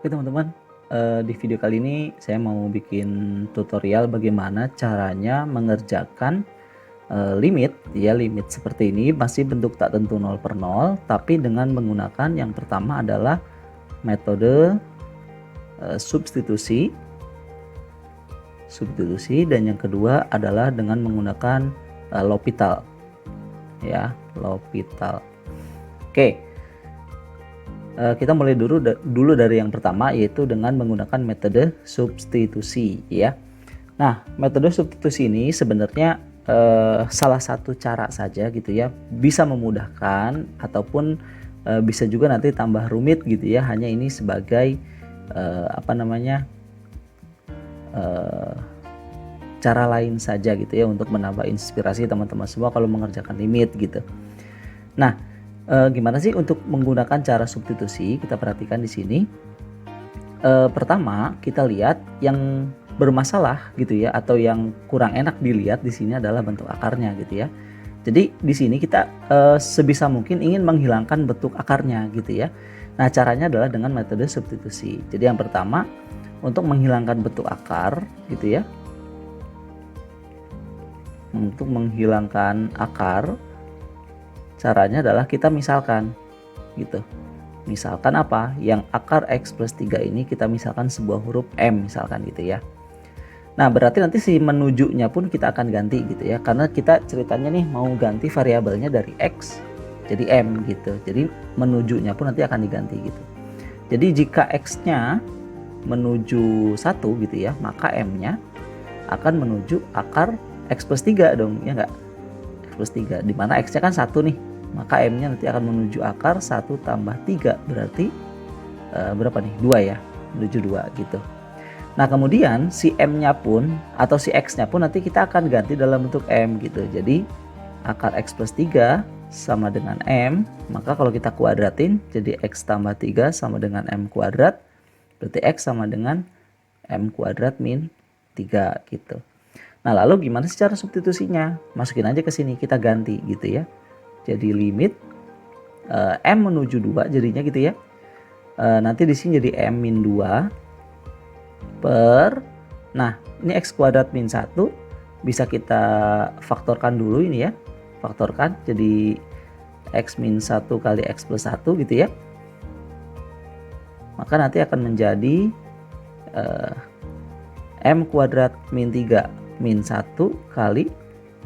Oke teman-teman, di video kali ini saya mau bikin tutorial bagaimana caranya mengerjakan limit seperti ini, masih bentuk tak tentu 0/0, tapi dengan menggunakan yang pertama adalah metode substitusi dan yang kedua adalah dengan menggunakan L'Hopital ya, L'Hopital. Oke. Kita mulai dulu dari yang pertama, yaitu dengan menggunakan metode substitusi ya. Nah, metode substitusi ini sebenarnya salah satu cara saja gitu ya, bisa memudahkan ataupun bisa juga nanti tambah rumit gitu ya. Hanya ini sebagai cara lain saja gitu ya, untuk menambah inspirasi teman-teman semua kalau mengerjakan limit gitu. Nah, gimana sih untuk menggunakan cara substitusi? Kita perhatikan di sini. Pertama, kita lihat yang bermasalah gitu ya, atau yang kurang enak dilihat di sini adalah bentuk akarnya gitu ya. Jadi di sini kita sebisa mungkin ingin menghilangkan bentuk akarnya gitu ya. Nah, caranya adalah dengan metode substitusi. Jadi yang pertama, untuk menghilangkan bentuk akar gitu ya. Untuk menghilangkan akar, caranya adalah kita misalkan gitu. Misalkan apa? Yang akar X plus 3 ini kita misalkan sebuah huruf M misalkan gitu ya. Nah, berarti nanti si menujunya pun kita akan ganti gitu ya. Karena kita ceritanya nih mau ganti variabelnya dari X jadi M gitu. Jadi menujunya pun nanti akan diganti gitu. Jadi jika X-nya menuju 1 gitu ya, maka M-nya akan menuju akar X plus 3 dong, ya enggak? X plus 3, dimana X-nya kan 1 nih, maka M-nya nanti akan menuju akar 1 tambah 3, berarti berapa nih? 2 ya, menuju 2 gitu. Nah, kemudian si M-nya pun atau si X-nya pun nanti kita akan ganti dalam bentuk M gitu. Jadi akar X plus 3 sama dengan M, maka kalau kita kuadratin jadi X tambah 3 sama dengan M kuadrat, berarti X sama dengan M kuadrat min 3 gitu. Nah, lalu gimana sih cara substitusinya? Masukin aja ke sini, kita ganti gitu ya. Jadi limit M menuju 2 jadinya gitu ya. Nanti di sini jadi M min 2 per, nah ini X kuadrat min 1 bisa kita faktorkan dulu ini ya. Faktorkan jadi X min 1 kali X plus 1 gitu ya. Maka nanti akan menjadi M kuadrat min 3 min 1 kali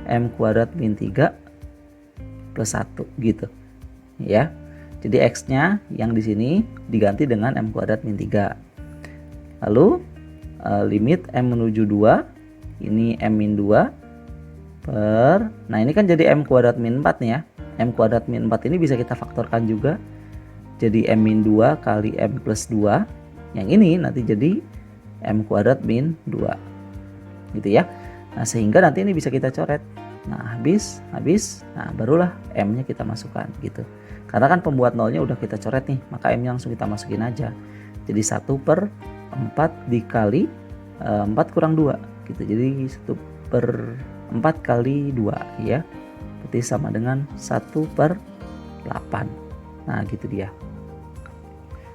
M kuadrat min 3 plus 1 gitu ya. Jadi X nya yang di sini diganti dengan M kuadrat min 3. Lalu limit M menuju 2, ini M min 2 per, nah ini kan jadi M kuadrat min 4 nih ya. M kuadrat min 4 ini bisa kita faktorkan juga, jadi M min 2 kali M plus 2. Yang ini nanti jadi M kuadrat min 2 gitu ya. Nah, sehingga nanti ini bisa kita coret. Nah, habis, nah barulah M-nya kita masukkan gitu. Karena kan pembuat nolnya udah kita coret nih, maka M-nya langsung kita masukin aja. Jadi 1/4 dikali 4 kurang 2 gitu. Jadi 1/4 kali 2 ya. Berarti sama dengan 1/8. Nah, gitu dia.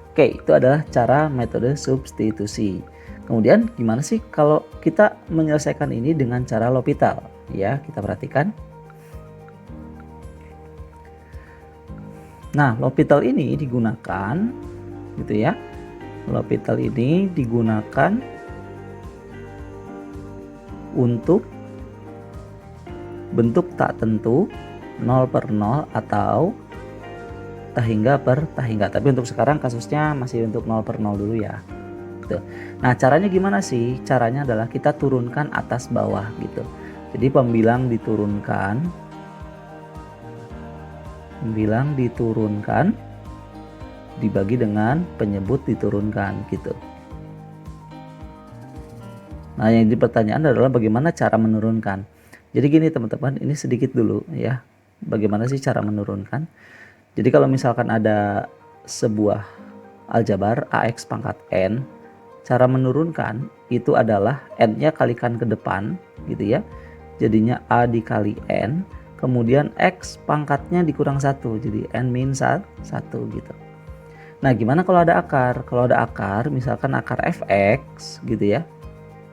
Oke, itu adalah cara metode substitusi. Kemudian gimana sih kalau kita menyelesaikan ini dengan cara L'Hopital? Ya, kita perhatikan. Nah, L'Hopital ini digunakan gitu ya. L'Hopital ini digunakan untuk bentuk tak tentu 0/0 atau tahingga per tahingga. Tapi untuk sekarang kasusnya masih untuk 0/0 dulu ya. Nah, caranya gimana sih? Caranya adalah kita turunkan atas bawah gitu. Jadi pembilang diturunkan, dibagi dengan penyebut diturunkan gitu. Nah, yang jadi pertanyaan adalah bagaimana cara menurunkan. Jadi gini teman-teman, ini sedikit dulu ya. Bagaimana sih cara menurunkan? Jadi kalau misalkan ada sebuah aljabar AX pangkat N, cara menurunkan itu adalah N-nya kalikan ke depan gitu ya. Jadinya A dikali N, kemudian X pangkatnya dikurang 1, jadi N min 1 gitu. Nah, gimana kalau ada akar? Kalau ada akar, misalkan akar fx gitu ya.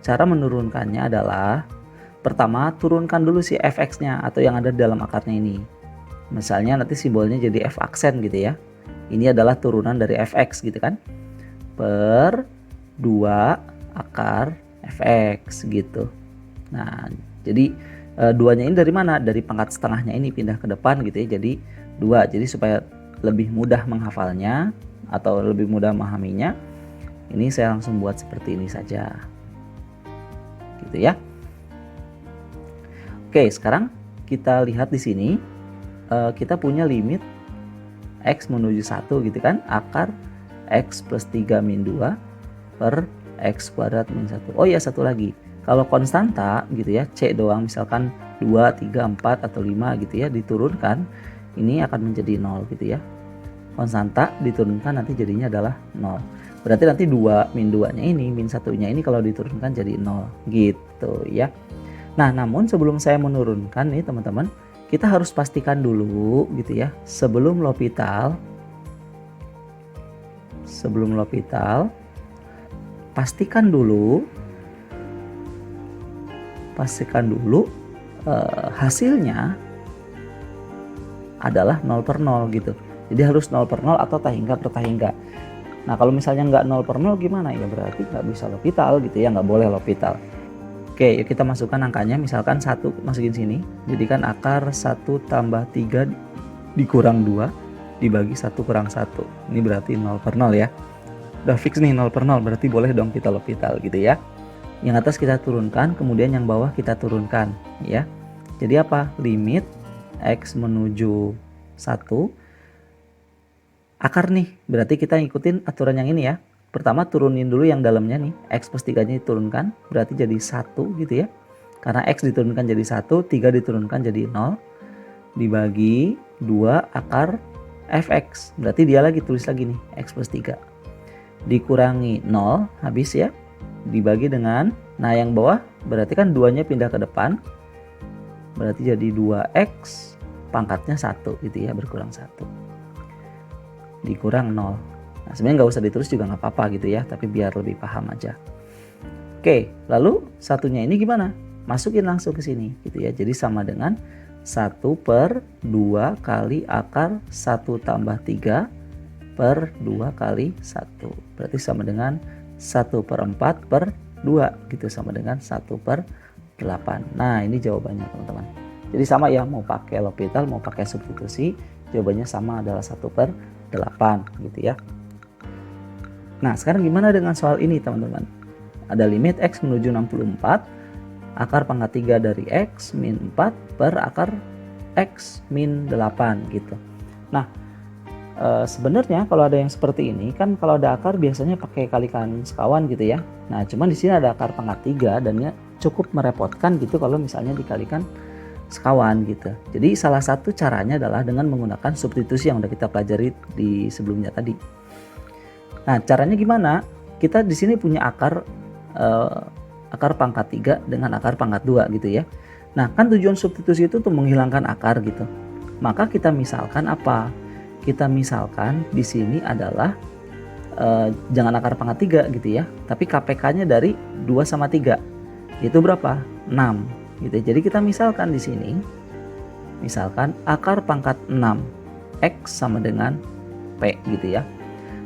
Cara menurunkannya adalah pertama turunkan dulu si fx-nya atau yang ada di dalam akarnya ini. Misalnya nanti simbolnya jadi f aksen gitu ya. Ini adalah turunan dari fx gitu kan. Per 2 akar fx gitu. Nah, jadi duanya ini dari mana? Dari pangkat setengahnya ini pindah ke depan gitu ya. Jadi 2. Jadi supaya lebih mudah menghafalnya atau lebih mudah memahaminya, ini saya langsung buat seperti ini saja. Gitu ya. Oke, sekarang kita lihat di sini kita punya limit x menuju 1 gitu kan. Akar x plus 3 min 2 per x kuadrat min 1. Oh iya, satu lagi. Kalau konstanta gitu ya, C doang misalkan 2, 3, 4 atau 5 gitu ya diturunkan, ini akan menjadi 0 gitu ya. Konstanta diturunkan nanti jadinya adalah 0. Berarti nanti 2 min 2-nya ini, min 1-nya ini kalau diturunkan jadi 0 gitu ya. Nah, namun sebelum saya menurunkan nih teman-teman, kita harus pastikan dulu gitu ya, sebelum L'Hopital pastikan dulu hasilnya adalah 0 per 0 gitu. Jadi harus 0 per 0 atau tahingga per tahingga. Nah, kalau misalnya nggak 0 per 0 gimana? Ya berarti nggak bisa L'Hopital gitu ya, nggak boleh L'Hopital. Oke, yuk kita masukkan angkanya. Misalkan 1 masukin sini. Jadikan akar 1 tambah 3 dikurang 2 dibagi 1 kurang 1. Ini berarti 0 per 0 ya. Udah fix nih 0 per 0, berarti boleh dong kita L'Hopital gitu ya. Yang atas kita turunkan, kemudian yang bawah kita turunkan ya. Jadi apa? Limit x menuju 1 akar nih, berarti kita ngikutin aturan yang ini ya. Pertama turunin dulu yang dalamnya nih, x plus 3-nya diturunkan, berarti jadi 1 gitu ya. Karena x diturunkan jadi 1, 3 diturunkan jadi 0, dibagi 2 akar fx, berarti dia lagi tulis lagi nih, x plus 3. Dikurangi 0, habis ya, dibagi dengan, nah yang bawah berarti kan 2-nya pindah ke depan, berarti jadi 2x pangkatnya 1 gitu ya, berkurang 1. Dikurang 0. Nah, sebenarnya nggak usah ditulis juga nggak apa-apa gitu ya, tapi biar lebih paham aja. Oke, lalu satunya ini gimana? Masukin langsung ke sini gitu ya. Jadi sama dengan 1 per 2 kali akar 1 tambah 3 per 2 kali 1. Berarti sama dengan 1 per 4 per 2 gitu, sama dengan 1 per 8. Nah, ini jawabannya teman-teman. Jadi sama ya, mau pakai L'Hopital mau pakai substitusi, jawabannya sama, adalah 1 per 8 gitu ya. Nah, sekarang gimana dengan soal ini teman-teman? Ada limit x menuju 64, akar pangkat 3 dari x min 4 per akar x min 8 gitu. Nah, sebenarnya kalau ada yang seperti ini kan, kalau ada akar biasanya pakai kalikan sekawan gitu ya. Nah, cuman di sini ada akar pangkat 3 dan ya cukup merepotkan gitu kalau misalnya dikalikan sekawan gitu. Jadi salah satu caranya adalah dengan menggunakan substitusi yang udah kita pelajari di sebelumnya tadi. Nah, caranya gimana? Kita di sini punya akar pangkat 3 dengan akar pangkat 2 gitu ya. Nah, kan tujuan substitusi itu untuk menghilangkan akar gitu. Maka kita misalkan apa? Kita misalkan di sini adalah jangan akar pangkat 3 gitu ya, tapi KPK-nya dari 2 sama 3. Itu berapa? 6. Gitu. Jadi kita misalkan di sini, misalkan akar pangkat 6 x sama dengan p gitu ya.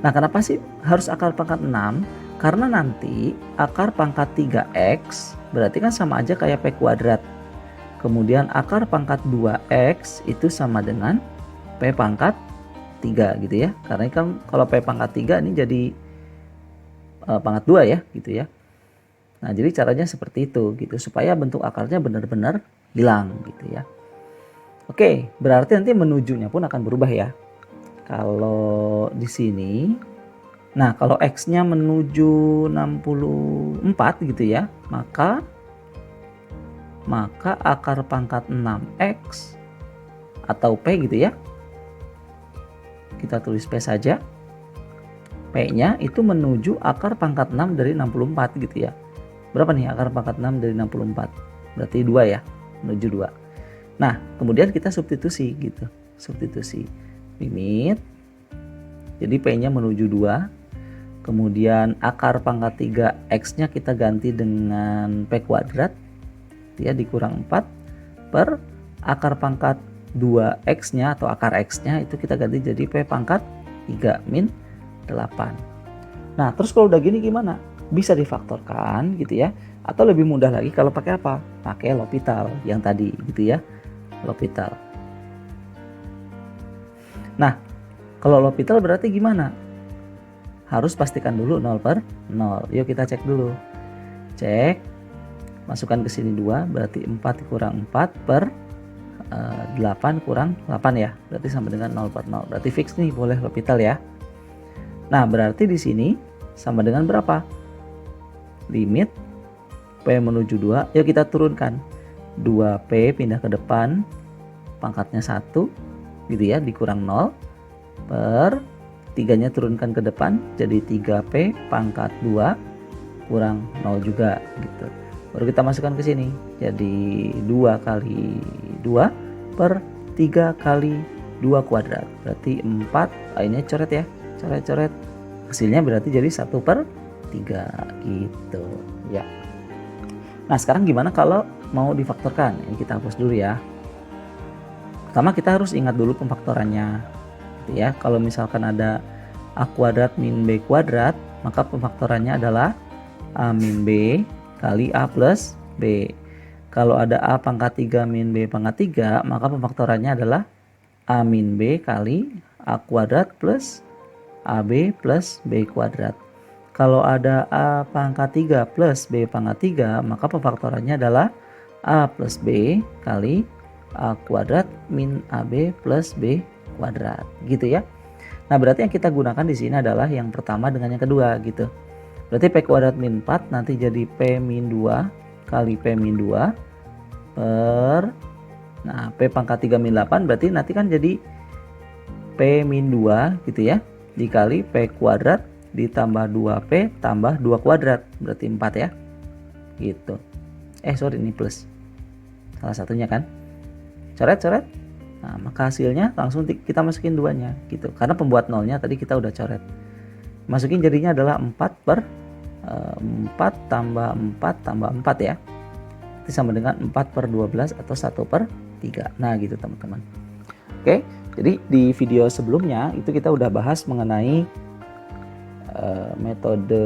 Nah, kenapa sih harus akar pangkat 6? Karena nanti akar pangkat 3x berarti kan sama aja kayak p kuadrat. Kemudian akar pangkat 2x itu sama dengan p pangkat 3 gitu ya. Karena kan kalau p pangkat 3 ini jadi pangkat 2 ya gitu ya. Nah, jadi caranya seperti itu gitu, supaya bentuk akarnya benar-benar hilang gitu ya. Oke, berarti nanti menujunya pun akan berubah ya. Kalau di sini, nah kalau x-nya menuju 64 gitu ya, maka akar pangkat 6x atau p gitu ya. Kita tulis p saja. P-nya itu menuju akar pangkat 6 dari 64 gitu ya. Berapa nih akar pangkat 6 dari 64? Berarti 2 ya, menuju 2. Nah, kemudian kita substitusi gitu. Substitusi limit jadi P-nya menuju 2. Kemudian akar pangkat 3 X-nya kita ganti dengan P kuadrat, ya, dikurang 4 per akar pangkat 2 X-nya atau akar X-nya itu kita ganti jadi P pangkat 3 min 8. Nah, terus kalau udah gini gimana? Bisa difaktorkan gitu ya. Atau lebih mudah lagi kalau pakai apa? Pakai L'Hopital yang tadi gitu ya. L'Hopital. Nah, kalau L'Hopital berarti gimana? Harus pastikan dulu 0 per 0. Yuk kita cek dulu. Cek. Masukkan ke sini 2, berarti 4 kurang 4 per 8 kurang 8 ya. Berarti sama dengan 0 per 0. Berarti fix nih, boleh L'Hopital ya. Nah, berarti di sini sama dengan berapa? Limit P menuju 2. Yuk kita turunkan. 2P pindah ke depan. Pangkatnya 1 gitu ya, dikurang 0 per 3-nya turunkan ke depan jadi 3P pangkat 2 kurang 0 juga gitu. Baru kita masukkan ke sini. Jadi 2 kali 2 per 3 kali 2 kuadrat. Berarti 4. Ini coret ya. Coret-coret. Hasilnya berarti jadi 1 per 3 gitu ya. Nah, sekarang gimana kalau mau difaktorkan? Ini kita hapus dulu ya. Pertama kita harus ingat dulu pemfaktorannya. Ya, kalau misalkan ada A kuadrat min B kuadrat, maka pemfaktorannya adalah A min B kali A plus B. Kalau ada A pangkat 3 min B pangkat 3, maka pemfaktorannya adalah A min B kali A kuadrat plus AB plus B kuadrat. Kalau ada A pangkat 3 plus B pangkat 3, maka pemfaktorannya adalah A plus B kali A kuadrat min AB plus B kuadrat gitu ya. Nah, berarti yang kita gunakan di sini adalah yang pertama dengan yang kedua gitu. Berarti P kuadrat min 4 nanti jadi P min 2 kali P min 2 per, nah, P pangkat 3 min 8 berarti nanti kan jadi P min 2 gitu ya, dikali P kuadrat ditambah 2P tambah 2 kuadrat berarti 4 ya gitu. Sorry, ini plus salah satunya kan, coret-coret. Nah, maka hasilnya langsung kita masukin 2-nya gitu. Karena pembuat nolnya tadi kita udah coret. Masukin jadinya adalah 4 per 4 tambah 4 tambah 4 ya. Itu sama dengan 4 per 12 atau 1 per 3. Nah gitu teman-teman. Oke, jadi di video sebelumnya itu kita udah bahas mengenai metode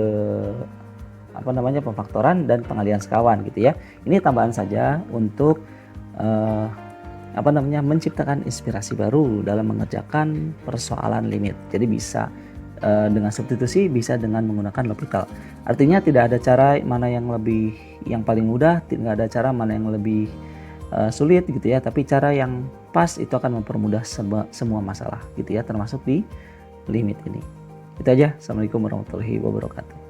pemfaktoran dan pengalihan sekawan gitu ya. Ini tambahan saja untuk menciptakan inspirasi baru dalam mengerjakan persoalan limit. Jadi bisa dengan substitusi, bisa dengan menggunakan L'Hopital. Artinya tidak ada cara mana yang paling mudah, tidak ada cara mana yang lebih sulit gitu ya. Tapi cara yang pas itu akan mempermudah semua masalah gitu ya, termasuk di limit ini. Itu aja. Assalamualaikum warahmatullahi wabarakatuh.